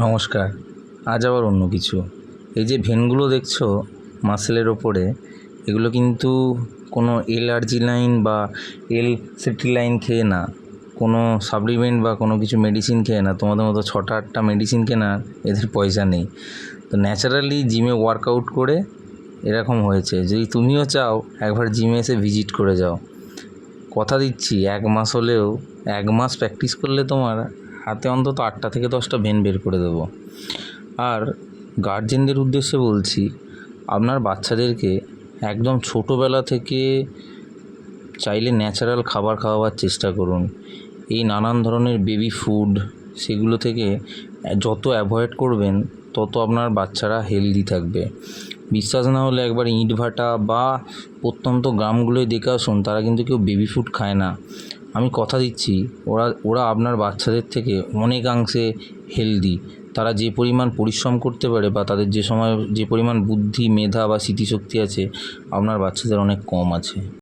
নমস্কার। আজ আবার অন্য কিছু। এই যে ভেনগুলো দেখছো মাসেলের ওপরে, এগুলো কিন্তু কোনো এল-আর্জিনাইন বা এল-সিট্রিলাইন খেয়ে না, কোনো সাপ্লিমেন্ট বা কোনো কিছু মেডিসিন খেয়ে না। তোমাদের মতো 6টা-8টা মেডিসিন কেনার এদের পয়সা নেই। তো ন্যাচারালি জিমে ওয়ার্কআউট করে এরকম হয়েছে। যদি তুমিও চাও একবার জিমে এসে ভিজিট করে যাও। কথা দিচ্ছি 1 মাস হলেও, 1 মাস প্র্যাকটিস করলে তোমার হাতে অন্তত 8টা থেকে 10টা ভেন বের করে দেবো। আর গার্জেনদের উদ্দেশ্যে বলছি, আপনার বাচ্চাদেরকে একদম ছোটোবেলা থেকে চাইলে ন্যাচারাল খাবার খাওয়াবার চেষ্টা করুন। এই নানান ধরনের বেবি ফুড, সেগুলো থেকে যত অ্যাভয়েড করবেন তত আপনার বাচ্চারা হেলদি থাকবে। বিশ্বাস না হলে একবার ইটভাটা বা প্রত্যন্ত গ্রামগুলোয় দেখে আসুন, তারা কিন্তু কেউ বেবি ফুড খায় না। আমি কথা দিচ্ছি ওরা আপনার বাচ্চাদের থেকে অনেকাংশে হেলদি। তারা যে পরিমাণ পরিশ্রম করতে পারে বা তাদের যে সময় যে পরিমাণ বুদ্ধি, মেধা বা স্মৃতিশক্তি আছে, আপনার বাচ্চাদের অনেক কম আছে।